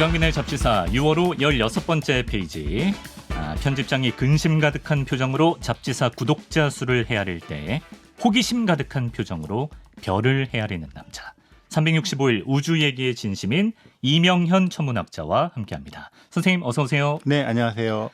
이강민의 잡지사 6월호 16번째 페이지. 편집장이 근심 가득한 표정으로 잡지사 구독자 수를 헤아릴 때 호기심 가득한 표정으로 별을 헤아리는 남자. 365일 우주 얘기의 진심인 이명현 천문학자와 함께합니다. 선생님 어서 오세요. 네, 안녕하세요.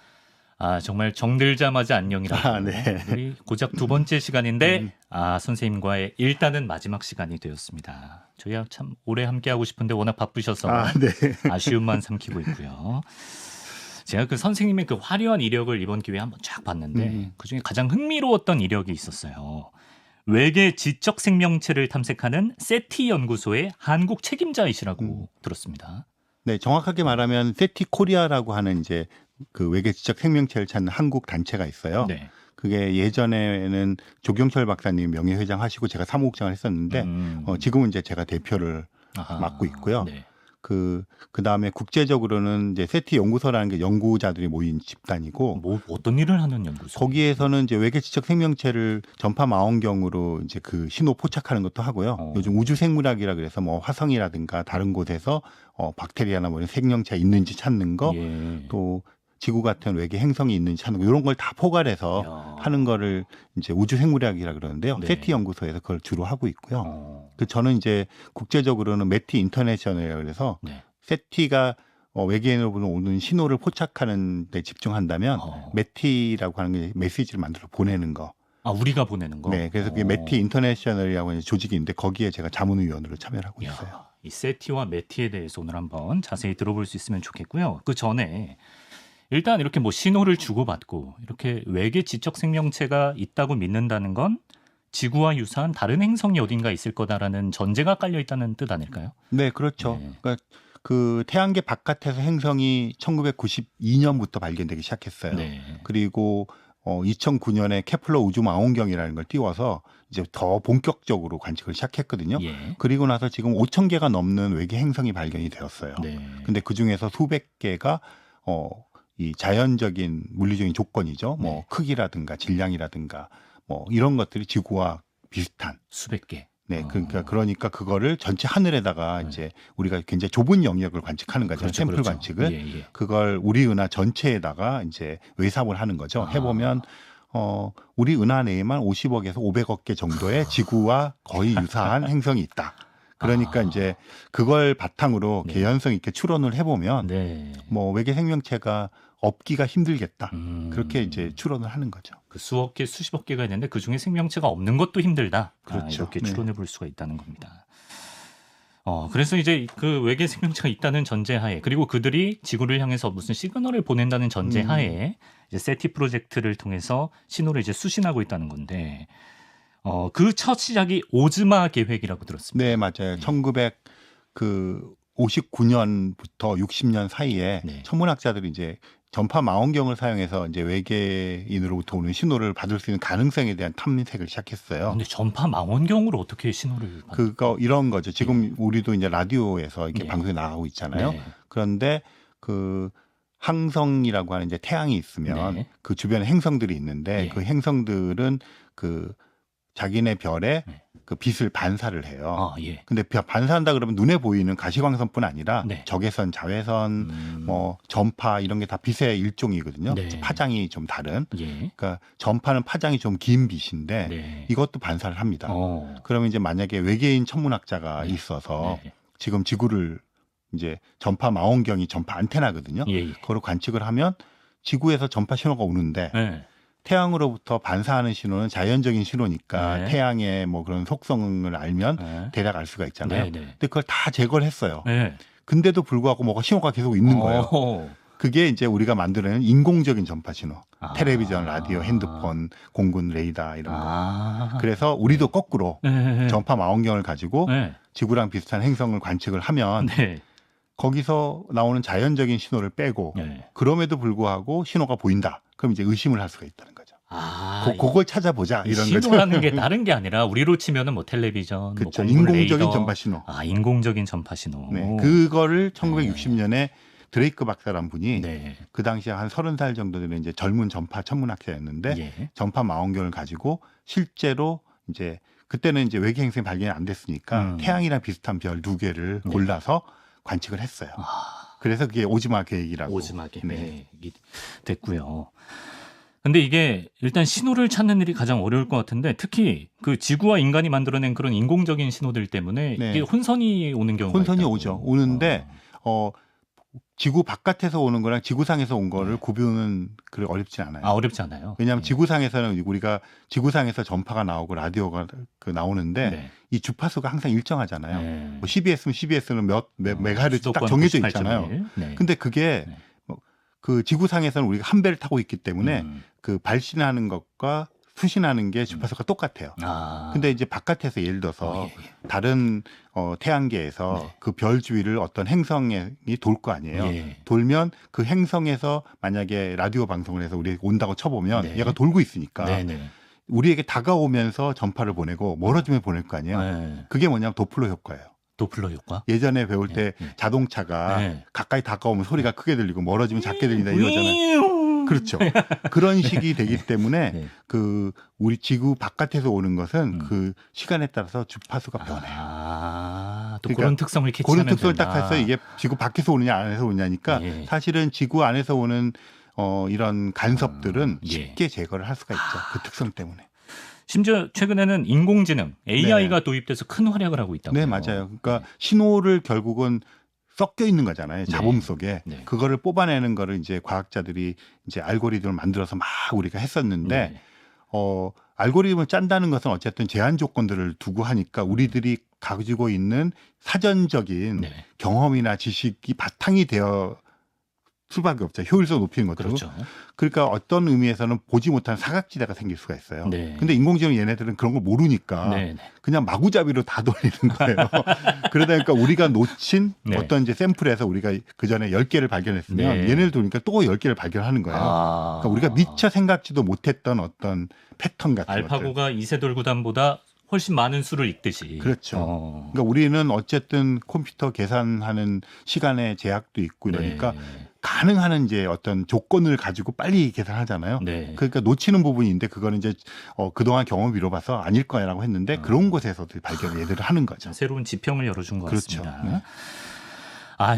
정말 정들자마자 안녕이라고. 네. 우리 고작 두 번째 시간인데 선생님과의 일단은 마지막 시간이 되었습니다. 저희야 참 오래 함께하고 싶은데 워낙 바쁘셔서 네. 아쉬움만 삼키고 있고요. 제가 그 선생님의 그 화려한 이력을 이번 기회에 한번 쫙 봤는데 그중에 가장 흥미로웠던 이력이 있었어요. 외계 지적 생명체를 탐색하는 세티 연구소의 한국 책임자이시라고 들었습니다. 네, 정확하게 말하면 세티 코리아라고 하는 이제 그 외계 지적 생명체를 찾는 한국 단체가 있어요. 네. 그게 예전에는 조경철 박사님 명예회장 하시고 제가 사무국장을 했었는데 지금은 이제 제가 대표를 맡고 있고요. 네. 그 다음에 국제적으로는 이제 세티 연구소라는 게 연구자들이 모인 집단이고, 뭐 어떤 일을 하는 연구소? 거기에서는 이제 외계 지적 생명체를 전파 망원경으로 이제 그 신호 포착하는 것도 하고요. 요즘 우주 생물학이라 그래서 뭐 화성이라든가 다른 곳에서 박테리아나 뭐 이런 생명체가 있는지 찾는 거, 또 지구 같은 외계 행성이 있는지 찾는 거, 이런 걸 다 포괄해서 하는 거를 이제 우주 생물학이라 그러는데요. 네. 세티 연구소에서 그걸 주로 하고 있고요. 저는 이제 국제적으로는 메티 인터내셔널이라고 그래서 세티가 외계인으로 오는 신호를 포착하는 데 집중한다면 메티라고 하는 게 메시지를 만들어 보내는 거. 우리가 보내는 거? 네. 그래서 그게 메티 인터내셔널이라고 하는 조직이 있는데 거기에 제가 자문위원으로 참여를 하고 있어요. 이 세티와 메티에 대해서 오늘 한번 자세히 들어볼 수 있으면 좋겠고요. 그 전에 일단 이렇게 뭐 신호를 주고받고 이렇게 외계 지적 생명체가 있다고 믿는다는 건 지구와 유사한 다른 행성이 어딘가 있을 거다라는 전제가 깔려 있다는 뜻 아닐까요? 네, 그렇죠. 네. 그러니까 그 태양계 바깥에서 행성이 1992년부터 발견되기 시작했어요. 네. 그리고 2009년에 케플러 우주 망원경이라는 걸 띄워서 이제 더 본격적으로 관측을 시작했거든요. 그리고 나서 지금 5,000개가 넘는 외계 행성이 발견이 되었어요. 근데 그 중에서 수백 개가 이 자연적인 물리적인 조건이죠. 뭐 크기라든가 질량이라든가 뭐 이런 것들이 지구와 비슷한 수백 개. 네, 그러니까 그거를 전체 하늘에다가 이제 우리가 굉장히 좁은 영역을 관측하는 거죠. 그렇죠, 샘플 그렇죠. 관측을 그걸 우리 은하 전체에다가 이제 외삽을 하는 거죠. 해보면 우리 은하 내에만 50억에서 500억 개 정도의 지구와 거의 유사한 행성이 있다. 그러니까 이제 그걸 바탕으로 개연성 있게 추론을 해보면 뭐 외계 생명체가 없기가 힘들겠다. 그렇게 이제 추론을 하는 거죠. 그 수억 개, 수십억 개가 있는데 그 중에 생명체가 없는 것도 힘들다. 그렇죠. 이렇게 추론해 볼 수가 있다는 겁니다. 그래서 이제 그 외계 생명체가 있다는 전제하에, 그리고 그들이 지구를 향해서 무슨 시그널을 보낸다는 전제하에 이제 세티 프로젝트를 통해서 신호를 이제 수신하고 있다는 건데, 그 첫 시작이 오즈마 계획이라고 들었습니다. 네, 맞아요. 1959년부터 60년 사이에 천문학자들이 이제 전파 망원경을 사용해서 이제 외계인으로부터 오는 신호를 받을 수 있는 가능성에 대한 탐색을 시작했어요. 근데 전파 망원경으로 어떻게 신호를 이런 거죠. 지금 우리도 이제 라디오에서 이렇게 방송에 나가고 있잖아요. 그런데 그 항성이라고 하는 이제 태양이 있으면 그 주변에 행성들이 있는데 그 행성들은 그 자기네 별에 그 빛을 반사를 해요. 근데 반사한다 그러면 눈에 보이는 가시광선뿐 아니라 적외선, 자외선, 뭐 전파 이런 게 다 빛의 일종이거든요. 파장이 좀 다른. 그러니까 전파는 파장이 좀 긴 빛인데 이것도 반사를 합니다. 그러면 이제 만약에 외계인 천문학자가 있어서 지금 지구를 이제 전파 망원경이 전파 안테나거든요. 그걸 관측을 하면 지구에서 전파 신호가 오는데 태양으로부터 반사하는 신호는 자연적인 신호니까 태양의 뭐 그런 속성을 알면 대략 알 수가 있잖아요. 근데 그걸 다 제거를 했어요. 근데도 불구하고 뭐가 신호가 계속 있는 거예요. 그게 이제 우리가 만들어낸 인공적인 전파 신호. 텔레비전, 라디오, 핸드폰, 공군 레이더 이런 거. 그래서 우리도 거꾸로 전파 망원경을 가지고 지구랑 비슷한 행성을 관측을 하면 거기서 나오는 자연적인 신호를 빼고 그럼에도 불구하고 신호가 보인다. 그럼 이제 의심을 할 수가 있다는 거죠. 그걸 찾아보자 이런 거죠. 신호라는 게 다른 게 아니라 우리로 치면은 뭐 텔레비전, 그렇죠. 뭐 인공적인 레이더. 전파 신호. 인공적인 전파 신호. 그거를 1960년에 드레이크 박사란 분이 그 당시에 한 30살 정도 되는 이제 젊은 전파 천문학자였는데 전파 망원경을 가지고 실제로 이제 그때는 이제 외계 행성이 발견이 안 됐으니까 태양이랑 비슷한 별 2개를 골라서 관측을 했어요. 그래서 그게 오즈마 계획이라고. 오즈마 계획이 됐고요. 근데 이게 일단 신호를 찾는 일이 가장 어려울 것 같은데 특히 그 지구와 인간이 만들어낸 그런 인공적인 신호들 때문에 네. 이게 혼선이 오는 경우가 혼선이 있다고. 오죠. 오는데 지구 바깥에서 오는 거랑 지구상에서 온 거를 네. 구분은 그리 어렵지 않아요. 어렵지 않아요. 왜냐하면 네. 지구상에서는 우리가 지구상에서 전파가 나오고 라디오가 나오는데 네. 이 주파수가 항상 일정하잖아요. 네. 뭐 CBS면 CBS는 몇 메가헤르츠 딱 수도권 정해져 98.1. 있잖아요. 네. 근데 그게 네. 그 지구상에서는 우리가 한 배를 타고 있기 때문에 그 발신하는 것과 수신하는 게 주파수가 똑같아요. 근데 이제 바깥에서 예를 들어서 다른 태양계에서 네. 그 별 주위를 어떤 행성이 돌 거 아니에요. 예. 돌면 그 행성에서 만약에 라디오 방송을 해서 우리 온다고 쳐보면 네. 얘가 돌고 있으니까 네네. 우리에게 다가오면서 전파를 보내고 멀어지면 보낼 거 아니에요. 네. 그게 뭐냐면 도플러 효과예요. 도플러 효과? 예전에 배울 때 자동차가 네. 가까이 다가오면 소리가 크게 들리고 멀어지면 작게 들린다 이거잖아요. 그렇죠. 그런 식이 되기 때문에 네. 그 우리 지구 바깥에서 오는 것은 그 시간에 따라서 주파수가 변해요. 또 그러니까 그런 특성을 캐치하면 그런 특성을 된다. 딱 해서 이게 지구 밖에서 오느냐 안에서 오느냐니까 예. 사실은 지구 안에서 오는 이런 간섭들은 예. 쉽게 제거를 할 수가 있죠. 그 특성 때문에. 심지어 최근에는 인공지능 AI가 도입돼서 큰 활약을 하고 있다고요. 네, 맞아요. 그러니까 신호를 결국은 섞여 있는 거잖아요. 잡음 속에. 네. 그거를 뽑아내는 거를 이제 과학자들이 이제 알고리즘을 만들어서 막 우리가 했었는데 네. 알고리즘을 짠다는 것은 어쨌든 제한 조건들을 두고 하니까 우리들이 가지고 있는 사전적인 네. 경험이나 지식이 바탕이 되어 수밖에 없죠. 효율성 높이는 것도. 그렇죠. 그러니까 어떤 의미에서는 보지 못한 사각지대가 생길 수가 있어요. 네. 근데 인공지능 얘네들은 그런 걸 모르니까 네. 그냥 마구잡이로 다 돌리는 거예요. 그러다 보니까 우리가 놓친 네. 어떤 이제 샘플에서 우리가 그 전에 10개를 발견했으면 네. 얘네들 돌리니까 또 10개를 발견하는 거예요. 그러니까 우리가 미처 생각지도 못했던 어떤 패턴 같은 것들. 알파고가 이세돌구단보다 훨씬 많은 수를 읽듯이. 그렇죠. 그러니까 우리는 어쨌든 컴퓨터 계산하는 시간의 제약도 있고 이러니까 네. 가능한 이제 어떤 조건을 가지고 빨리 계산하잖아요. 네. 그러니까 놓치는 부분이 있는데 그거는 이제 그동안 경험을 미뤄봐서 아닐 거야라고 했는데 그런 곳에서도 발견을 얘들을 하는 거죠. 새로운 지평을 열어준 것 그렇죠. 같습니다.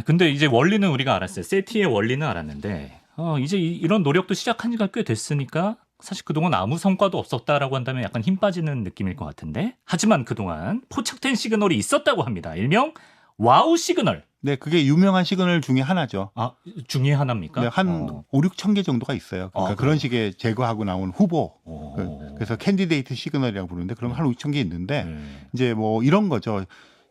근데 이제 원리는 우리가 알았어요. 세티의 원리는 알았는데 이제 이런 노력도 시작한 지가 꽤 됐으니까 사실 그동안 아무 성과도 없었다라고 한다면 약간 힘 빠지는 느낌일 것 같은데 하지만 그동안 포착된 시그널이 있었다고 합니다. 일명 와우 시그널. 네, 그게 유명한 시그널 중에 하나죠. 중에 하나입니까? 네, 한 5, 6천 개 정도가 있어요. 그러니까 그런 식의 제거하고 나온 후보. 그래서 캔디데이트 시그널이라고 부르는데 그런 한 6천 개 있는데 이제 뭐 이런 거죠.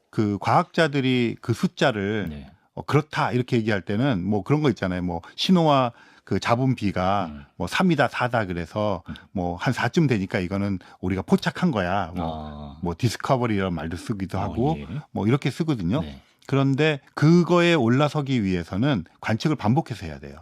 그 과학자들이 그 숫자를 그렇다 이렇게 얘기할 때는 뭐 그런 거 있잖아요. 뭐 신호와 그 잡은 비가 뭐 3이다 4다 그래서 뭐 한 4쯤 되니까 이거는 우리가 포착한 거야. 뭐 디스커버리 이런 말도 쓰기도 하고 뭐 이렇게 쓰거든요. 그런데 그거에 올라서기 위해서는 관측을 반복해서 해야 돼요.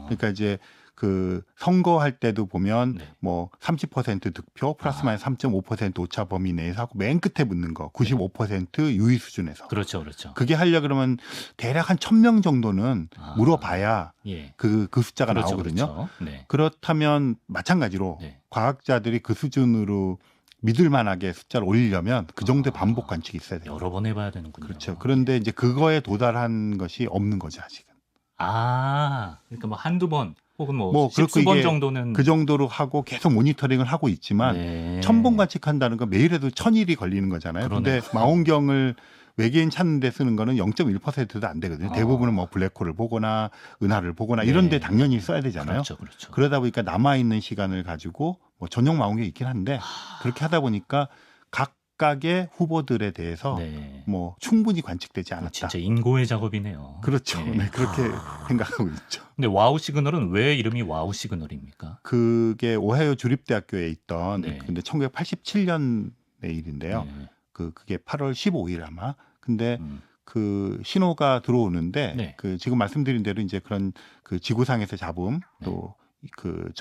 그러니까 이제 그 선거할 때도 보면 뭐 30% 득표 플러스 마이너스 3.5% 오차 범위 내에서 하고 맨 끝에 붙는 거 95% 유의 수준에서. 그렇죠, 그렇죠. 그게 하려 그러면 대략 한 1,000명 정도는 물어봐야 그 숫자가 그렇죠, 나오거든요. 그렇죠. 그렇다면 마찬가지로 과학자들이 그 수준으로 믿을 만하게 숫자를 올리려면 그 정도의 반복 관측이 있어야 돼요. 여러 번 해봐야 되는군요. 그렇죠. 그런데 이제 그거에 도달한 것이 없는 거죠, 아직은. 그러니까 뭐 한두 번 혹은 뭐 십수번 정도는 그 정도로 하고 계속 모니터링을 하고 있지만 1,000번 관측한다는 건 매일 해도 1,000일이 걸리는 거잖아요. 그런데 망원경을 외계인 찾는 데 쓰는 거는 0.1%도 안 되거든요. 대부분은 뭐 블랙홀을 보거나 은하를 보거나 이런 데 당연히 써야 되잖아요. 그렇죠. 그러다 보니까 남아있는 시간을 가지고 뭐 전용 망원경이 있긴 한데 그렇게 하다 보니까 각각의 후보들에 대해서 뭐 충분히 관측되지 않았다. 진짜 인고의 작업이네요. 그렇죠. 네, 그렇게 생각하고 있죠. 근데 와우 시그널은 왜 이름이 와우 시그널입니까? 그게 오하이오 주립대학교에 있던 근데 1987년의 일인데요. 그게 8월 15일 아마. 근데 그 신호가 들어오는데 그 지금 말씀드린 대로 이제 그런 그 지구상에서 잡음 또 그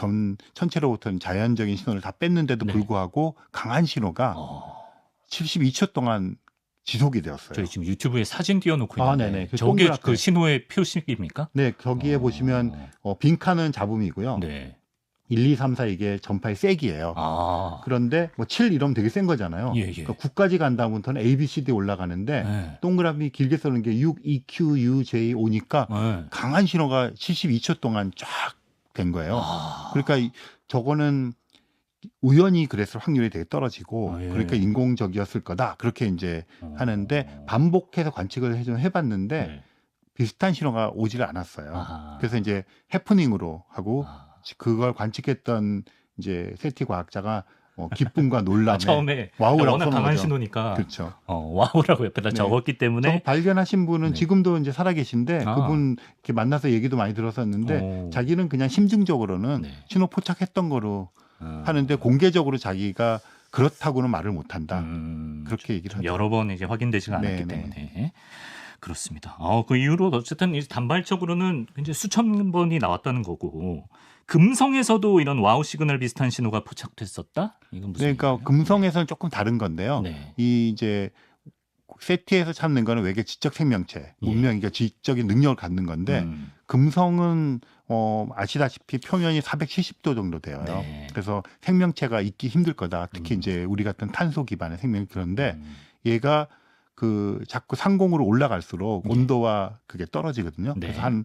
전체로부터는 자연적인 신호를 다 뺐는데도 불구하고 강한 신호가 72초 동안 지속이 되었어요. 저희 지금 유튜브에 사진 띄워놓고 있는데 네네. 저게 그 신호의 표식입니까? 네, 거기에 보시면 빈칸은 잡음이고요. 1, 2, 3, 4 이게 전파의 세기예요. 아. 그런데 뭐 7 이러면 되게 센 거잖아요. 예, 예. 그러니까 9까지 간 다음부터는 A, B, C, D 올라가는데 네. 동그라미 길게 써는 게 6, E, Q, U, J, O니까 네. 강한 신호가 72초 동안 쫙 된 거예요. 아. 그러니까 저거는 우연히 그랬을 확률이 되게 떨어지고 예. 그러니까 인공적이었을 거다. 그렇게 이제 하는데 반복해서 관측을 좀 해봤는데 네. 비슷한 신호가 오지를 않았어요. 아하. 그래서 이제 해프닝으로 하고 아. 그걸 관측했던 이제 세티 과학자가 기쁨과 놀람에 처음에 와우라고 워낙 써놓은 강한 거죠. 신호니까 그렇죠. 와우라고 옆에다 네. 적었기 때문에 발견하신 분은 네. 지금도 이제 살아계신데 아. 그분 이렇게 만나서 얘기도 많이 들었었는데 오. 자기는 그냥 심증적으로는 네. 신호 포착했던 거로 하는데 공개적으로 자기가 그렇다고는 말을 못한다. 그렇게 얘기를 하죠. 여러 번 이제 확인되지가 않았기 네네. 때문에 그렇습니다. 그 이후로 어쨌든 이제 단발적으로는 이제 수천 번이 나왔다는 거고 금성에서도 이런 와우 시그널 비슷한 신호가 포착됐었다. 이건 무슨 그러니까 얘기예요? 금성에서는 조금 다른 건데요. 네. 이 이제 세티에서 찾는 거는 외계 지적 생명체, 예. 문명이니까 지적인 능력을 갖는 건데 금성은 아시다시피 표면이 470도 정도 돼요. 네. 그래서 생명체가 있기 힘들 거다. 특히 음. 이제 우리 같은 탄소 기반의 생명이 그런데 얘가 그 자꾸 상공으로 올라갈수록 네. 온도와 그게 떨어지거든요. 네. 그래서 한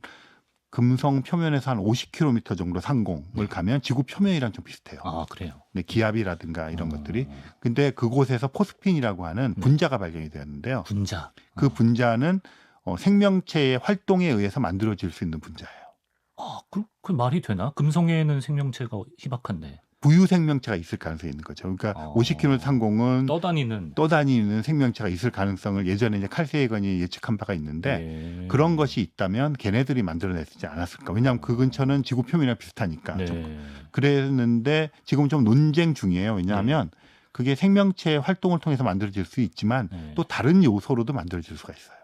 금성 표면에서 한 50km 정도 상공을 네. 가면 지구 표면이랑 좀 비슷해요. 아 그래요. 네, 기압이라든가 이런 것들이. 근데 그곳에서 포스핀이라고 하는 네. 분자가 발견이 되었는데요. 분자. 그 분자는 생명체의 활동에 의해서 만들어질 수 있는 분자예요. 그 말이 되나? 금성에는 생명체가 희박한데 부유 생명체가 있을 가능성이 있는 거죠. 그러니까 50km 상공은 떠다니는 떠다니는 생명체가 있을 가능성을 예전에 이제 칼세이건이 예측한 바가 있는데 네. 그런 것이 있다면 걔네들이 만들어냈지 않았을까. 왜냐하면 그 근처는 지구 표면이랑 비슷하니까. 네. 그랬는데 지금 좀 논쟁 중이에요. 왜냐하면 그게 생명체의 활동을 통해서 만들어질 수 있지만 네. 또 다른 요소로도 만들어질 수가 있어요.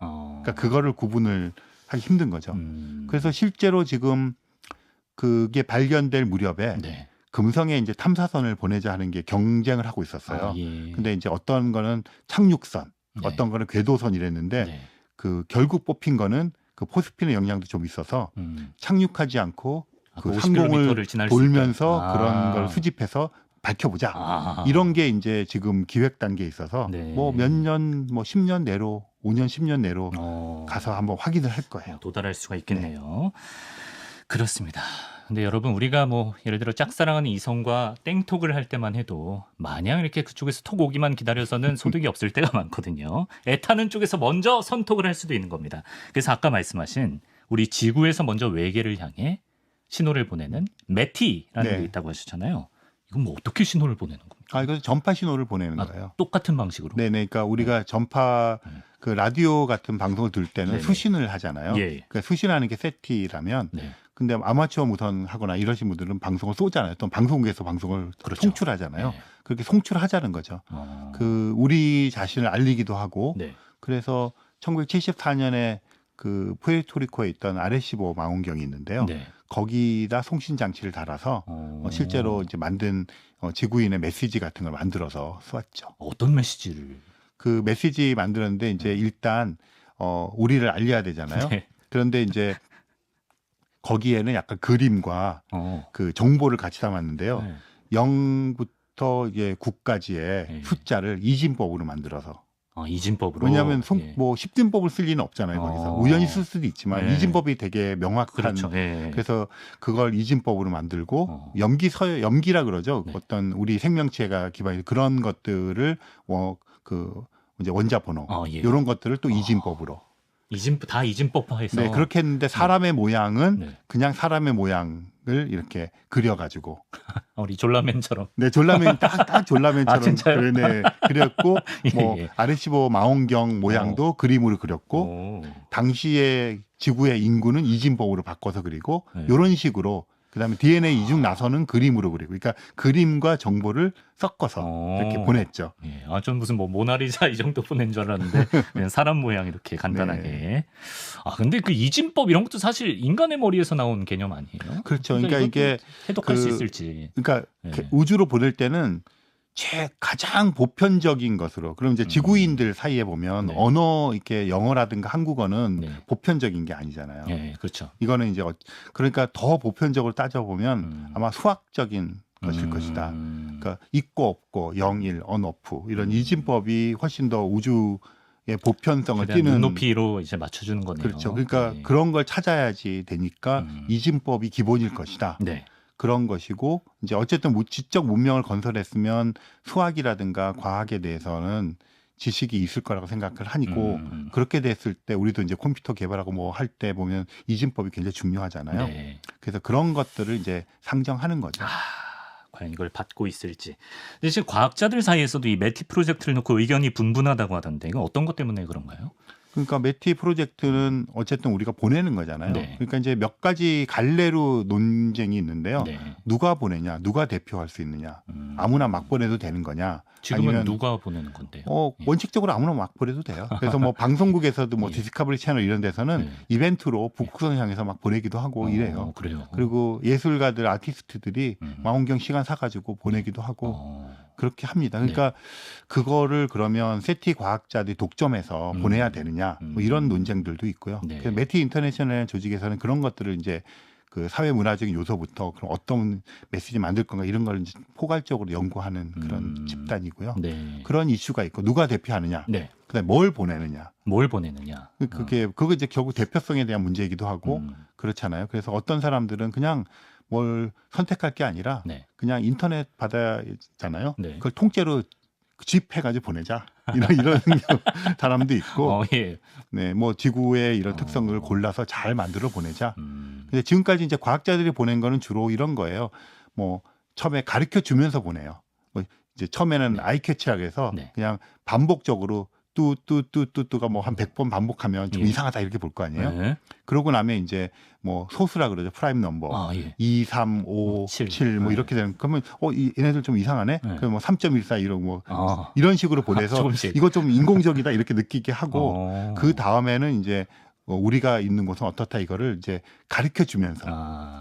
그러니까 그거를 구분을 하기 힘든 거죠. 그래서 실제로 지금 그게 발견될 무렵에 네. 금성에 이제 탐사선을 보내자 하는 게 경쟁을 하고 있었어요. 예. 근데 이제 어떤 거는 착륙선, 네. 어떤 거는 궤도선 이랬는데 네. 그 결국 뽑힌 거는 그 포스핀의 영향도 좀 있어서 착륙하지 않고 그 50km 상공을 를 지날 수 돌면서 있다. 그런 걸 수집해서 밝혀보자. 이런 게 이제 지금 기획 단계에 있어서 네. 뭐 몇 년, 뭐 10년 내로, 5년, 10년 내로 가서 한번 확인을 할 거예요. 도달할 수가 있겠네요. 그렇습니다. 근데 여러분 우리가 뭐 예를 들어 짝사랑하는 이성과 땡톡을 할 때만 해도 마냥 이렇게 그쪽에서 톡 오기만 기다려서는 소득이 없을 때가 많거든요. 애타는 쪽에서 먼저 선톡을 할 수도 있는 겁니다. 그래서 아까 말씀하신 우리 지구에서 먼저 외계를 향해 신호를 보내는 메티라는 네. 게 있다고 하셨잖아요. 이건 뭐 어떻게 신호를 보내는 겁니까? 이거 전파 신호를 보내는 거예요. 똑같은 방식으로. 네네. 그러니까 우리가 전파 그 라디오 같은 방송을 들을 때는 네네. 수신을 하잖아요. 예. 그러니까 수신하는 게 세티라면 네. 근데 아마추어 무선 하거나 이러신 분들은 방송을 쏘잖아요. 또 방송국에서 방송을 그렇죠. 송출하잖아요. 네. 그렇게 송출하자는 거죠. 그 우리 자신을 알리기도 하고 네. 그래서 1974년에 그 푸에르토리코에 있던 아레시보 망원경이 있는데요. 네. 거기다 송신 장치를 달아서 실제로 이제 만든 지구인의 메시지 같은 걸 만들어서 쏘았죠. 어떤 메시지를? 그 메시지 만드는데 이제 일단 우리를 알려야 되잖아요. 네. 그런데 이제 거기에는 약간 그림과 그 정보를 같이 담았는데요. 네. 0부터 이제 9까지의 네. 숫자를 이진법으로 만들어서. 이진법으로. 왜냐하면 예. 뭐 10진법을 쓸 리는 없잖아요. 거기서 우연히 쓸 수도 있지만 네. 이진법이 되게 명확한. 그렇죠. 예. 그래서 그걸 이진법으로 만들고 염기라 그러죠. 네. 어떤 우리 생명체가 기반이 그런 것들을 이제 원자 번호 예. 이런 것들을 또 이진법으로. 다 이진법화해서. 네, 그렇게 했는데 사람의 모양은 네. 그냥 사람의 모양을 이렇게 그려가지고. 우리 졸라맨처럼. 네, 졸라맨 딱 졸라맨처럼 진짜요? 네, 그렸고 뭐 예. 아레시보 망원경 모양도 그림으로 그렸고 당시에 지구의 인구는 이진법으로 바꿔서 그리고 네. 이런 식으로 그다음에 DNA 이중 나서는 그림으로 그리고 그러니까 그림과 정보를 섞어서 이렇게 보냈죠. 예. 전 무슨 뭐 모나리자 이 정도 보낸 줄 알았는데 그냥 사람 모양 이렇게 간단하게. 네. 근데 그 이진법 이런 것도 사실 인간의 머리에서 나온 개념 아니에요? 그렇죠. 그러니까 이게 해독할 수 그- 있을지. 그러니까 네. 우주로 보낼 때는 가장 보편적인 것으로 그럼 이제 지구인들 사이에 보면 네. 언어 이렇게 영어라든가 한국어는 네. 보편적인 게 아니잖아요. 네, 그렇죠. 이거는 이제 그러니까 더 보편적으로 따져보면 아마 수학적인 것일 것이다. 그러니까 있고 없고 영일 언오프 이런 이진법이 훨씬 더 우주의 보편성을 띠는 눈높이로 이제 맞춰주는 거네요. 그렇죠. 그러니까 네. 그런 걸 찾아야지 되니까 이진법이 기본일 것이다. 네. 그런 것이고 이제 어쨌든 지적 문명을 건설했으면 수학이라든가 과학에 대해서는 지식이 있을 거라고 생각을 하니고 그렇게 됐을 때 우리도 이제 컴퓨터 개발하고 뭐 할 때 보면 이진법이 굉장히 중요하잖아요. 네. 그래서 그런 것들을 이제 상정하는 거죠. 과연 이걸 받고 있을지. 근데 지금 과학자들 사이에서도 이 메티 프로젝트를 놓고 의견이 분분하다고 하던데 이건 어떤 것 때문에 그런가요? 그러니까 메티 프로젝트는 어쨌든 우리가 보내는 거잖아요. 네. 그러니까 이제 몇 가지 갈래로 논쟁이 있는데요. 네. 누가 보내냐, 누가 대표할 수 있느냐, 아무나 막 보내도 되는 거냐. 지금은 아니면 누가 보내는 건데요? 원칙적으로 아무나 막 보내도 돼요. 그래서 뭐 방송국에서도 뭐 예. 디스커버리 채널 이런 데서는 이벤트로 북극성을 향해서 막 보내기도 하고 이래요. 그래요. 그리고 예술가들, 아티스트들이 망원경 시간 사가지고 보내기도 하고 그렇게 합니다. 그러니까 그거를 그러면 세티 과학자들이 독점해서 보내야 되느냐 뭐 이런 논쟁들도 있고요. 네. 그래서 메티 인터내셔널 조직에서는 그런 것들을 이제 그 사회 문화적인 요소부터 그럼 어떤 메시지 만들 건가 이런 걸 이제 포괄적으로 연구하는 그런 집단이고요. 네. 그런 이슈가 있고 누가 대표하느냐, 네. 그다음에 뭘 보내느냐. 뭘 보내느냐. 그거 이제 결국 대표성에 대한 문제이기도 하고 그렇잖아요. 그래서 어떤 사람들은 그냥 뭘 선택할 게 아니라 네. 그냥 인터넷 받아잖아요. 네. 그걸 통째로 집해가지고 보내자 이런 사람도 있고, 예. 네, 뭐 지구의 이런 특성을 골라서 잘 만들어 보내자. 근데 지금까지 이제 과학자들이 보낸 거는 주로 이런 거예요. 뭐 처음에 가르쳐 주면서 보내요. 뭐 이제 처음에는 아이 캐치하게 해서 그냥 반복적으로 뚜뚜뚜뚜뚜가 뭐 한 100번 반복하면 좀 이상하다 이렇게 볼 거 아니에요. 네. 그러고 나면 이제 뭐 소수라 그러죠. 프라임 넘버. 2, 3, 5, 7 뭐 이렇게 되는 그러면 얘네들 좀 이상하네. 그럼 뭐 3.14 이런 뭐 이런 식으로 보내서 조금씩. 이거 좀 인공적이다 이렇게 느끼게 하고 그 다음에는 이제 우리가 있는 곳은 어떻다 이거를 이제 가르쳐 주면서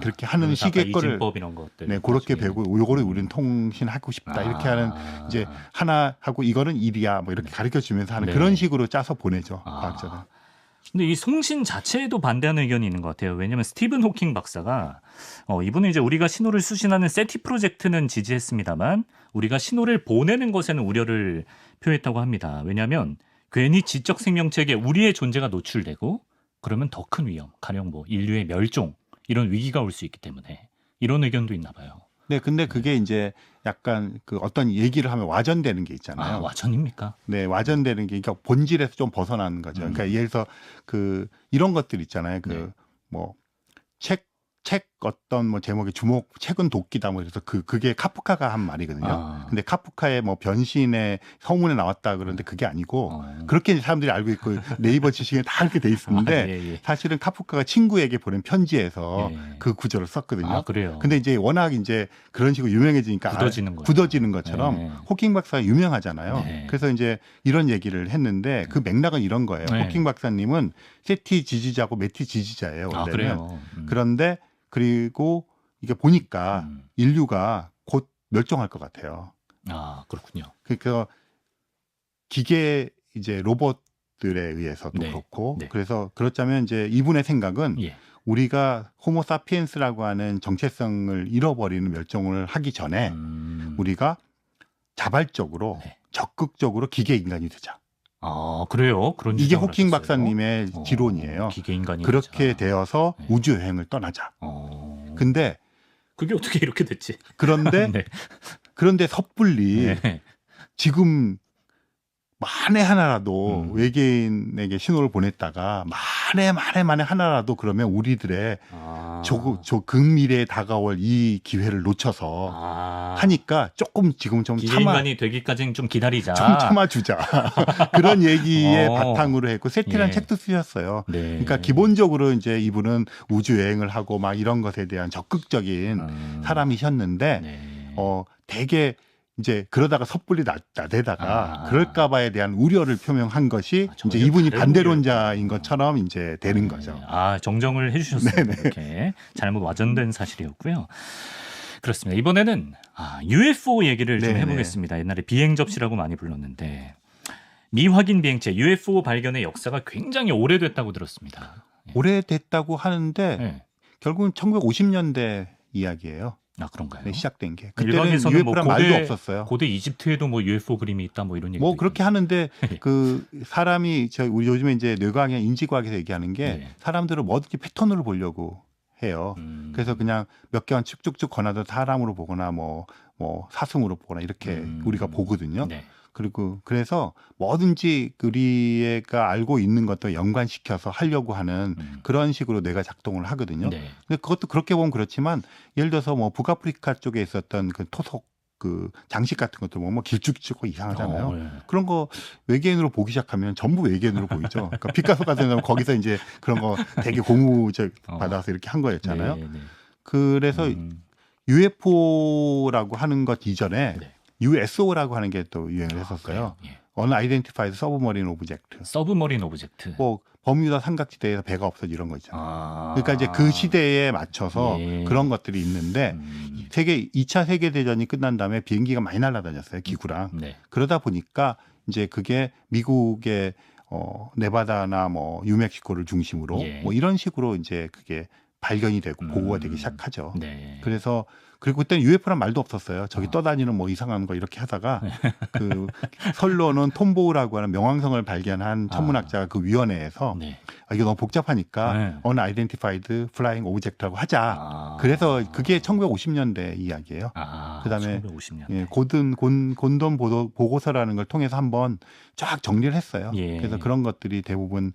그렇게 하는 식의 거를 이진법 이런 것들. 네, 그렇게 배우고 요거를 우리는 통신하고 싶다 이렇게 하는 이제 하나 하고 이거는 일이야 뭐 이렇게 가르쳐 주면서 하는 그런 식으로 짜서 보내죠. 과학자들. 근데 이 송신 자체에도 반대하는 의견이 있는 것 같아요. 왜냐하면 스티븐 호킹 박사가 이분은 이제 우리가 신호를 수신하는 세티 프로젝트는 지지했습니다만 우리가 신호를 보내는 것에는 우려를 표했다고 합니다. 왜냐하면 괜히 지적 생명체에게 우리의 존재가 노출되고 그러면 더 큰 위험, 가령 뭐 인류의 멸종 이런 위기가 올 수 있기 때문에 이런 의견도 있나 봐요. 네, 근데 그게 이제 약간 그 어떤 얘기를 하면 와전되는 게 있잖아요. 와전입니까? 네, 와전되는 게 그러니까 본질에서 좀 벗어나는 거죠. 그러니까 예를 들어서 그 이런 것들 있잖아요. 그 뭐 책 어떤 뭐 제목이 책은 도끼다 뭐 그래서 그게 카프카가 한 말이거든요. 근데 카프카의 뭐 변신의 서문에 나왔다 그러는데 그게 아니고 그렇게 사람들이 알고 있고 네이버 지식에 다 이렇게 돼 있는데 사실은 카프카가 친구에게 보낸 편지에서 그 구절을 썼거든요. 그래요. 근데 이제 워낙 이제 그런 식으로 유명해지니까 굳어지는 것처럼 호킹 박사가 유명하잖아요. 그래서 이제 이런 얘기를 했는데 그 맥락은 이런 거예요. 호킹 박사님은 세티 지지자고 메티 지지자예요. 원래는. 그런데 그리고 이게 보니까 인류가 곧 멸종할 것 같아요. 그렇군요. 그러니까 기계 이제 로봇들에 의해서도 그렇고 그래서 그렇다면 이제 이분의 생각은 우리가 호모 사피엔스라고 하는 정체성을 잃어버리는 멸종을 하기 전에 우리가 자발적으로 적극적으로 기계 인간이 되자. 그래요? 그런 이게 호킹 박사님의 지론이에요. 기계 인간이 그렇게 되어서 우주 여행을 떠나자. 근데 그게 어떻게 이렇게 됐지? 그런데 섣불리 지금 만에 하나라도 외계인에게 신호를 보냈다가 만에 하나라도 그러면 우리들의 저 근미래에 다가올 이 기회를 놓쳐서 하니까 조금 지금 좀 기계 인간이 되기까지는 좀 기다리자. 좀 참아주자. 그런 얘기에 바탕으로 했고 세티라는 책도 쓰셨어요. 그러니까 기본적으로 이제 이분은 우주 여행을 하고 막 이런 것에 대한 적극적인 사람이셨는데 되게 이제 그러다가 섣불리 나대다가 그럴까봐에 대한 우려를 표명한 것이 이제 이분이 반대론자인 것처럼 이제 되는 거죠. 정정을 해주셨어요. 이렇게 잘못 와전된 사실이었고요. 그렇습니다. 이번에는 UFO 얘기를 좀 네네. 해보겠습니다. 옛날에 비행 접시라고 많이 불렀는데 미확인 비행체 UFO 발견의 역사가 굉장히 오래됐다고 들었습니다. 예. 오래됐다고 하는데 예. 결국은 1950년대 이야기예요. 그런가요? 네, 시작된 게. 그때는 일각에서는 UFO란 말도 없었어요. 고대 이집트에도 뭐 UFO 그림이 있다 뭐 이런 얘기. 뭐 그렇게 하는데 예. 그 사람이 우리 요즘에 이제 뇌과학이나 인지과학에서 얘기하는 게 네. 사람들은 뭐든지 패턴으로 보려고 해요. 그래서 그냥 몇 개만 쭉쭉쭉 권하도 사람으로 보거나 뭐 사슴으로 보거나 이렇게 우리가 보거든요. 네. 그리고 그래서 뭐든지 우리가 알고 있는 것도 연관시켜서 하려고 하는 그런 식으로 뇌가 작동을 하거든요. 네. 근데 그것도 그렇게 보면 그렇지만 예를 들어서 뭐 북아프리카 쪽에 있었던 그 토속 그 장식 같은 것도 뭐 길쭉길쭉 이상하잖아요. 네. 그런 거 외계인으로 보기 시작하면 전부 외계인으로 보이죠. 그러니까 피카소 같은 경우는 거기서 이제 그런 거 되게 고무적 받아서 이렇게 한 거였잖아요. 네, 네. 그래서 UFO라고 하는 것 이전에 네. USO라고 하는 게 또 유행을 했었어요. 그래요? 예. Unidentified Submarine Object. 서브머린 오브젝트. 뭐 버뮤다 삼각지대에서 배가 없어져 이런 거 있잖아요. 그러니까 이제 그 시대에 맞춰서 예. 그런 것들이 있는데 세계 2차 세계 대전이 끝난 다음에 비행기가 많이 날아다녔어요. 기구랑. 네. 그러다 보니까 이제 그게 미국의 네바다나 뭐 뉴멕시코를 중심으로 예. 뭐 이런 식으로 이제 그게 발견이 되고 보고가 되기 시작하죠. 네. 그래서 그리고 그때는 UFO란 말도 없었어요. 저기 떠다니는 뭐 이상한 거 이렇게 하다가 그 선로는 톰보우라고 하는 명왕성을 발견한 천문학자가 그 위원회에서 네. 이게 너무 복잡하니까 네. Unidentified Flying Object라고 하자. 그래서 그게 1950년대 이야기예요. 그다음에 1950년대. 예, 곤돈 보고서라는 걸 통해서 한번 쫙 정리를 했어요. 예. 그래서 그런 것들이 대부분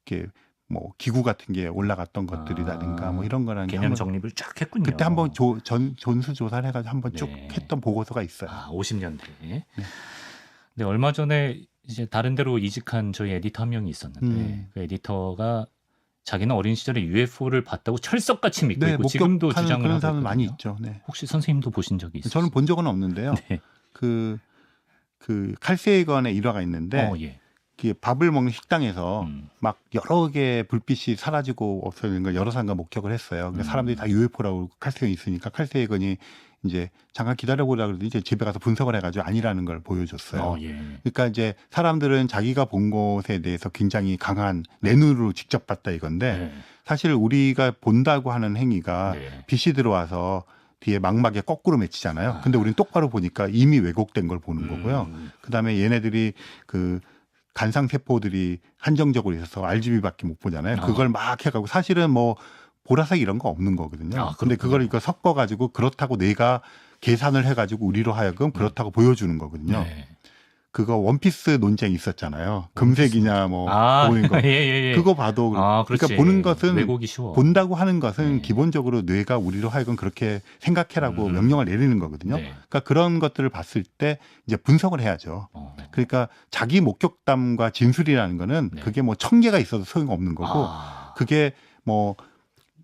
이렇게 뭐 기구 같은 게 올라갔던 것들이라든가 뭐 이런 거라는 게 개념 한번 정립을 쫙 했군요. 그때 한번 전수 조사를 해가지고 한번 쭉 네. 했던 보고서가 있어요. 50년대. 근데 얼마 전에 이제 다른 데로 이직한 저희 에디터 한 명이 있었는데 그 에디터가 자기는 어린 시절에 UFO를 봤다고 철석같이 믿고 있고 지금도 주장을 그런 하고 사람 있거든요. 많이 있죠. 네. 혹시 선생님도 보신 적이 있어요? 저는 본 적은 없는데요. 네. 그 칼세이건의 일화가 있는데 예. 그 밥을 먹는 식당에서 막 여러 개의 불빛이 사라지고 없어지는 걸 여러 사람과 목격을 했어요. 근데 사람들이 다 UFO라고 칼세이건이 있으니까 칼세이건이 이제 잠깐 기다려보라 그러더니 이제 집에 가서 분석을 해가지고 아니라는 걸 보여줬어요. 예. 그러니까 이제 사람들은 자기가 본 것에 대해서 굉장히 강한 내 눈으로 직접 봤다 이건데 네. 사실 우리가 본다고 하는 행위가 네. 빛이 들어와서 뒤에 망막에 거꾸로 맺히잖아요. 근데 우리는 똑바로 보니까 이미 왜곡된 걸 보는 거고요. 그다음에 얘네들이 그 간상 세포들이 한정적으로 있어서 RGB밖에 못 보잖아요. 그걸 막 해가고 사실은 뭐 보라색 이런 거 없는 거거든요. 근데 그걸 이거 섞어가지고 그렇다고 내가 계산을 해가지고 우리로 하여금 그렇다고 보여주는 거거든요. 네. 그거 원피스 논쟁이 있었잖아요. 금색이냐 뭐 보는 거. 예. 그거 봐도 그러니까 보는 것은 왜곡이 쉬워. 본다고 하는 것은 네. 기본적으로 뇌가 우리로 하여금 그렇게 생각해라고 명령을 내리는 거거든요. 네. 그러니까 그런 것들을 봤을 때 이제 분석을 해야죠. 그러니까 자기 목격담과 진술이라는 거는 네. 그게 뭐 1000개가 있어도 소용없는 거고 그게 뭐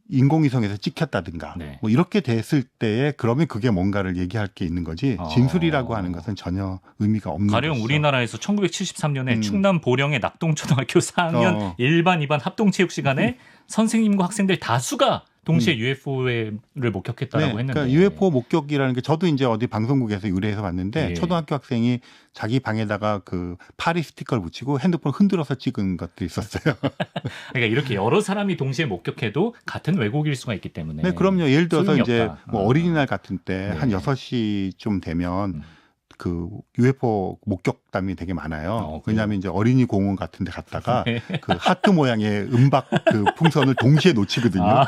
인공위성에서 찍혔다든가 네. 뭐 이렇게 됐을 때에 그러면 그게 뭔가를 얘기할 게 있는 거지 진술이라고 하는 것은 전혀 의미가 없는 거죠. 가령 우리나라에서 1973년에 충남 보령의 낙동초등학교 4학년 일반 2반 합동체육 시간에 선생님과 학생들 다수가 동시에 UFO를 목격했다라고 했는데. 그러니까 UFO 목격이라는 게 저도 이제 어디 방송국에서 의뢰해서 봤는데 예. 초등학교 학생이 자기 방에다가 그 파리 스티커를 붙이고 핸드폰 흔들어서 찍은 것들이 있었어요. 그러니까 이렇게 여러 사람이 동시에 목격해도 같은 왜곡일 수가 있기 때문에. 네, 그럼요. 예를 들어서 소용이 이제 없다. 뭐 어린이날 같은 때 네. 한 6시쯤 되면 그 UFO 목격담이 되게 많아요. 왜냐하면 이제 어린이 공원 같은 데 갔다가 그 하트 모양의 음박 그 풍선을 동시에 놓치거든요.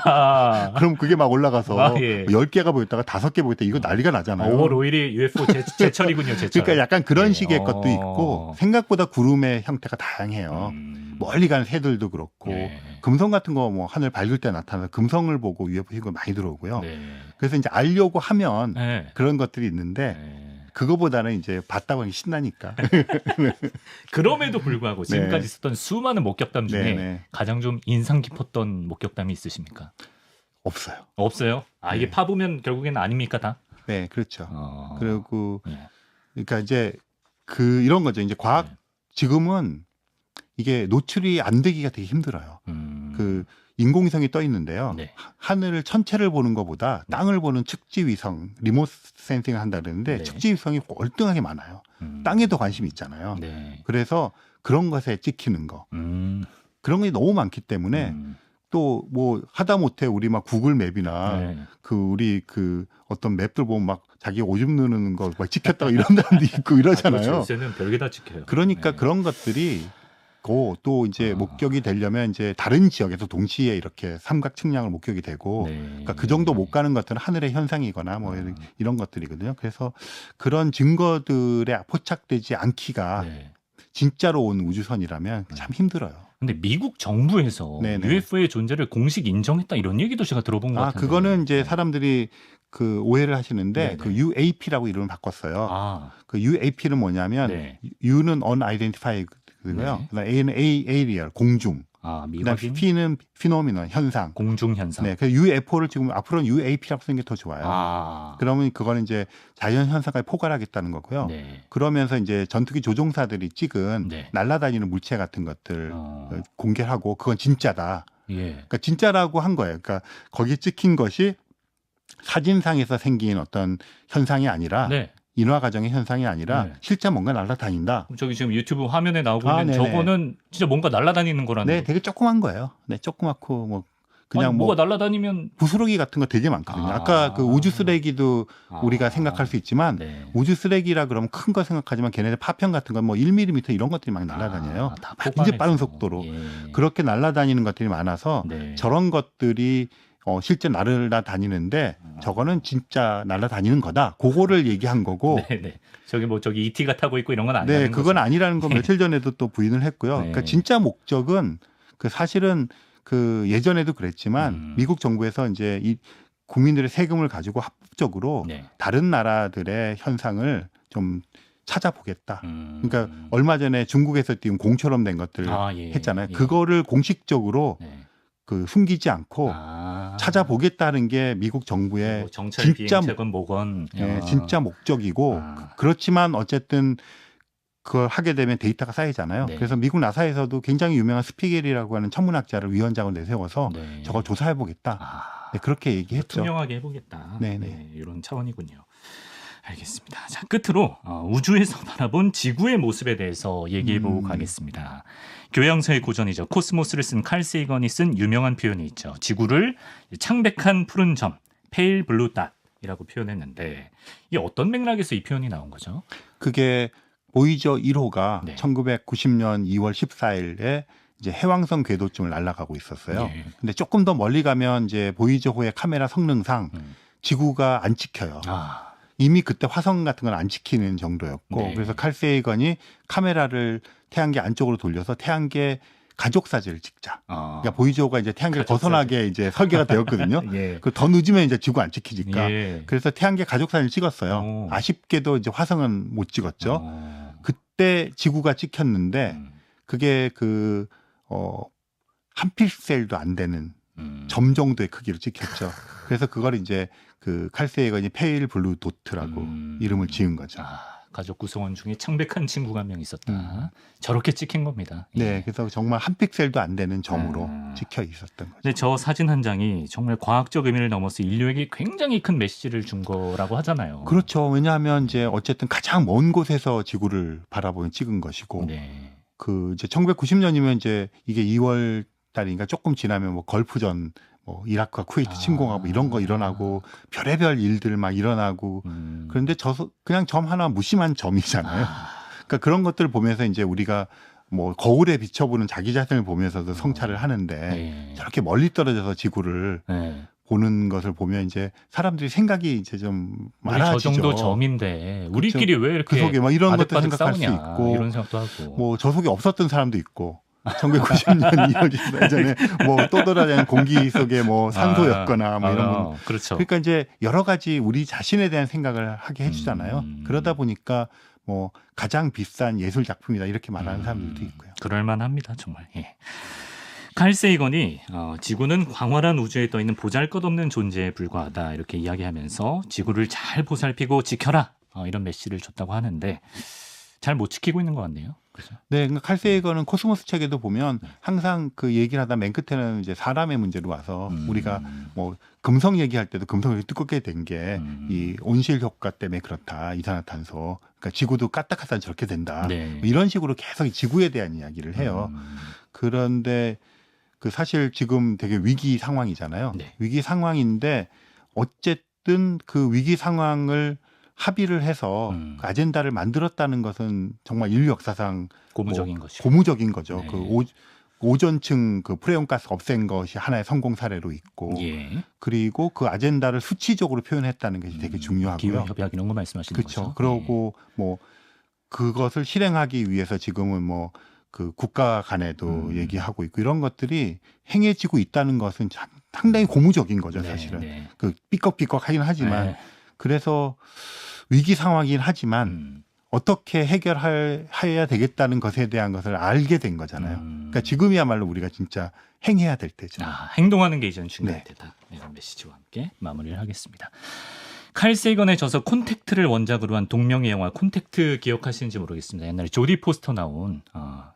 그럼 그게 막 올라가서 예. 10개가 보였다가 5개 보였다. 이거 난리가 나잖아요. 5월 5일이 UFO 제철이군요, 제철. 그러니까 약간 그런 예. 식의 것도 있고 생각보다 구름의 형태가 다양해요. 멀리 가는 새들도 그렇고 네. 금성 같은 거 뭐 하늘 밝을 때 나타나서 금성을 보고 UFO 신고 많이 들어오고요. 네. 그래서 이제 알려고 하면 네. 그런 것들이 있는데 네. 그거보다는 이제 봤다고 하니 신나니까. 그럼에도 불구하고 지금까지 있었던 수많은 목격담 중에 네. 가장 좀 인상 깊었던 목격담이 있으십니까? 없어요. 없어요? 이게 파보면 결국에는 아닙니까 다? 네, 그렇죠. 그리고 네. 그러니까 이제 이런 거죠. 이제 과학 지금은 이게 노출이 안 되기가 되게 힘들어요. 그 인공위성이 떠 있는데요. 네. 하늘을 전체를 보는 것보다 땅을 보는 측지 위성, 리모트 센싱을 한다 그러는데 네. 측지 위성이 월등하게 많아요. 땅에도 관심이 있잖아요. 네. 그래서 그런 것에 찍히는 거. 그런 게 너무 많기 때문에 또 뭐 하다못해 우리 막 구글 맵이나 네. 그 우리 그 어떤 맵들 보면 막 자기 오줌 누르는 거 막 찍혔다가 이런 사람도 있고 이러잖아요. 그렇죠. 요새는 별게 다 찍혀요. 그러니까 네. 그런 것들이 또 이제 목격이 되려면 이제 다른 지역에서 동시에 이렇게 삼각 측량을 목격이 되고 네. 그러니까 그 정도 못 가는 것들은 하늘의 현상이거나 뭐 이런 것들이거든요. 그래서 그런 증거들에 포착되지 않기가 네. 진짜로 온 우주선이라면 참 힘들어요. 근데 미국 정부에서 네네. UFO의 존재를 공식 인정했다 이런 얘기도 제가 들어본 것 같은데. 그거는 이제 사람들이 그 오해를 하시는데 네네. 그 UAP라고 이름을 바꿨어요. 아, 그 UAP는 뭐냐면 네. U는 unidentified고요. 네. 그다음 A는 aerial 공중. 아, 그다음 미확인 P는 phenomenon 현상. 공중 현상. 네, 그래서 UFO를 지금 앞으로는 UAP라고 쓰는 게 더 좋아요. 아, 그러면 그거는 이제 자연 현상까지 포괄하겠다는 거고요. 네. 그러면서 이제 전투기 조종사들이 찍은 네. 날아다니는 물체 같은 것들 어, 공개하고 그건 진짜다. 예. 그러니까 진짜라고 한 거예요. 그러니까 거기 찍힌 것이 사진상에서 생긴 어떤 현상이 아니라 네. 인화 과정의 현상이 아니라 네. 실제 뭔가 날아다닌다. 저기 지금 유튜브 화면에 나오고 아, 있는 네네. 저거는 진짜 뭔가 날아다니는 거라는 네, 거. 되게 조그만 거예요. 네, 조그맣고 뭐 그냥 아니, 뭐 뭐가 날아다니면 부스러기 같은 거 되게 많거든요. 아까 그 우주 쓰레기도 우리가 생각할 수 있지만 네. 우주 쓰레기라 그러면 큰 거 생각하지만 걔네들 파편 같은 건 뭐 1mm 이런 것들이 막 날아다녀요. 다 굉장히 빠른 포괄해서. 속도로. 예. 그렇게 날아다니는 것들이 많아서 네. 저런 것들이 실제 날아다니는데 저거는 진짜 날아다니는 거다. 그거를 얘기한 거고. 네, 네. 저기 ET가 타고 있고 이런 건 아니라는 네, 그건 거죠. 아니라는 거 며칠 전에도 또 부인을 했고요. 네. 그러니까 진짜 목적은 그 사실은 그 예전에도 그랬지만 미국 정부에서 이제 이 국민들의 세금을 가지고 합법적으로 네. 다른 나라들의 현상을 좀 찾아보겠다. 그러니까 음. 얼마 전에 중국에서 띄운 공처럼 된 것들 예, 했잖아요. 예. 그거를 공식적으로 네. 그 숨기지 않고 찾아보겠다는 게 미국 정부의 뭐 정찰 진짜 비행체건 뭐건 진짜 목적이고 그렇지만 어쨌든 그걸 하게 되면 데이터가 쌓이잖아요. 네. 그래서 미국 나사에서도 굉장히 유명한 스피겔이라고 하는 천문학자를 위원장으로 내세워서 네. 저걸 조사해보겠다. 네, 그렇게 얘기했죠. 투명하게 해보겠다. 네네. 네, 이런 차원이군요. 알겠습니다. 자, 끝으로 우주에서 바라본 지구의 모습에 대해서 얘기해보고 가겠습니다. 교양서의 고전이죠. 코스모스를 쓴 칼 세이건이 쓴 유명한 표현이 있죠. 지구를 창백한 푸른 점, 페일 블루 닷이라고 표현했는데 이게 어떤 맥락에서 이 표현이 나온 거죠? 그게 보이저 1호가 네. 1990년 2월 14일에 이제 해왕성 궤도쯤을 날아가고 있었어요. 네. 근데 조금 더 멀리 가면 이제 보이저호의 카메라 성능상 지구가 안 찍혀요. 이미 그때 화성 같은 건 안 찍히는 정도였고 네. 그래서 칼 세이건이 카메라를 태양계 안쪽으로 돌려서 태양계 가족 사진을 찍자. 그러니까 보이저호가 이제 태양계를 가족 벗어나게 이제 설계가 되었거든요. 예. 그 더 늦으면 이제 지구 안 찍히니까. 예. 그래서 태양계 가족 사진을 찍었어요. 오. 아쉽게도 이제 화성은 못 찍었죠. 그때 지구가 찍혔는데 그게 한 픽셀도 안 되는 점 정도의 크기로 찍혔죠. 그래서 그걸 이제 그 칼 세이건이 페일 블루 도트라고 이름을 지은 거죠. 가족 구성원 중에 창백한 친구가 한 명 있었다. 저렇게 찍힌 겁니다. 예. 네, 그래서 정말 한 픽셀도 안 되는 점으로 찍혀 있었던 거죠. 근데 저 사진 한 장이 정말 과학적 의미를 넘어서 인류에게 굉장히 큰 메시지를 준 거라고 하잖아요. 그렇죠. 왜냐하면 이제 어쨌든 가장 먼 곳에서 지구를 바라보는 찍은 것이고, 네. 그 이제 1990년이면 이제 이게 2월 달이니까 조금 지나면 뭐 걸프전, 뭐 이라크와 쿠웨이트 침공하고 이런 거 일어나고 별의별 일들 막 일어나고 그런데 그냥 점 하나 무심한 점이잖아요. 그러니까 그런 것들을 보면서 이제 우리가 뭐 거울에 비춰보는 자기 자신을 보면서도 성찰을 하는데 네. 저렇게 멀리 떨어져서 지구를 네. 보는 것을 보면 이제 사람들이 생각이 이제 좀 우리 많아지죠. 저 정도 점인데 우리끼리 왜 이렇게 그 속에 뭐 이런 것도 아득바득 생각할 수 싸우냐, 있고 이런 생각도 하고 뭐 저 속에 없었던 사람도 있고 1990년 2월 24일 전에 뭐 떠돌아다니는 공기 속에 뭐 산소였거나 뭐 이런 거. 그렇죠. 그러니까 이제 여러 가지 우리 자신에 대한 생각을 하게 해주잖아요. 그러다 보니까 뭐 가장 비싼 예술 작품이다 이렇게 말하는 사람들도 있고요. 그럴만합니다, 정말. 예. 칼 세이건이 지구는 광활한 우주에 떠 있는 보잘것없는 존재에 불과하다 이렇게 이야기하면서 지구를 잘 보살피고 지켜라 이런 메시지를 줬다고 하는데 잘 못 지키고 있는 것 같네요. 그죠? 네, 그러니까 칼 세이건은 코스모스 책에도 보면 항상 그 얘기를 하다 맨 끝에는 이제 사람의 문제로 와서 우리가 뭐 금성 얘기할 때도 금성을 뜯게 된 게 이 온실 효과 때문에 그렇다. 이산화탄소. 그러니까 지구도 까딱하다 저렇게 된다. 네. 뭐 이런 식으로 계속 지구에 대한 이야기를 해요. 그런데 그 사실 지금 되게 위기 상황이잖아요. 네. 위기 상황인데 어쨌든 그 위기 상황을 합의를 해서 그 아젠다를 만들었다는 것은 정말 인류 역사상 고무적인 것이고. 고무적인 거죠. 네. 그 오존층 그 프레온가스 없앤 것이 하나의 성공 사례로 있고, 예. 그리고 그 아젠다를 수치적으로 표현했다는 것이 되게 중요하고요. 기후 협약 이런 거 말씀하시는 그렇죠. 거죠. 그러고 뭐 그것을 실행하기 위해서 지금은 뭐 그 국가 간에도 얘기하고 있고 이런 것들이 행해지고 있다는 것은 상당히 고무적인 거죠, 네, 사실은. 네. 그 삐걱삐걱하긴 하지만 네. 그래서 위기 상황이긴 하지만 어떻게 해결해야 되겠다는 것에 대한 것을 알게 된 거잖아요. 그러니까 지금이야말로 우리가 진짜 행해야 될 때죠. 행동하는 게 이제는 중요할 네. 때다. 이런 메시지와 함께 마무리를 하겠습니다. 칼 세이건의 저서 콘택트를 원작으로 한 동명의 영화 콘택트 기억하시는지 모르겠습니다. 옛날에 조디 포스터 나온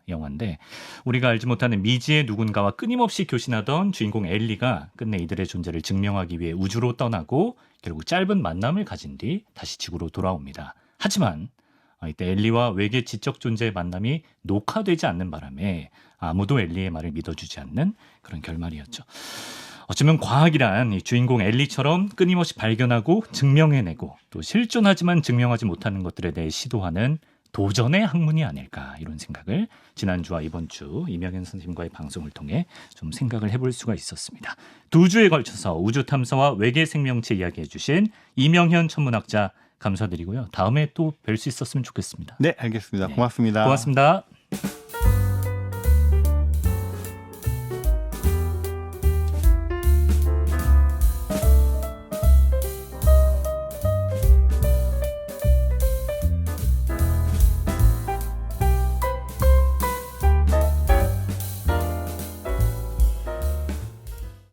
영화인데 우리가 알지 못하는 미지의 누군가와 끊임없이 교신하던 주인공 엘리가 끝내 이들의 존재를 증명하기 위해 우주로 떠나고 결국 짧은 만남을 가진 뒤 다시 지구로 돌아옵니다. 하지만 이때 엘리와 외계 지적 존재의 만남이 녹화되지 않는 바람에 아무도 엘리의 말을 믿어주지 않는 그런 결말이었죠. 어쩌면 과학이란 이 주인공 엘리처럼 끊임없이 발견하고 증명해내고 또 실존하지만 증명하지 못하는 것들에 대해 시도하는 도전의 학문이 아닐까 이런 생각을 지난주와 이번 주 이명현 선생님과의 방송을 통해 좀 생각을 해볼 수가 있었습니다. 2주에 걸쳐서 우주 탐사와 외계 생명체 이야기해 주신 이명현 천문학자 감사드리고요. 다음에 또 뵐 수 있었으면 좋겠습니다. 네, 알겠습니다. 네. 고맙습니다. 고맙습니다.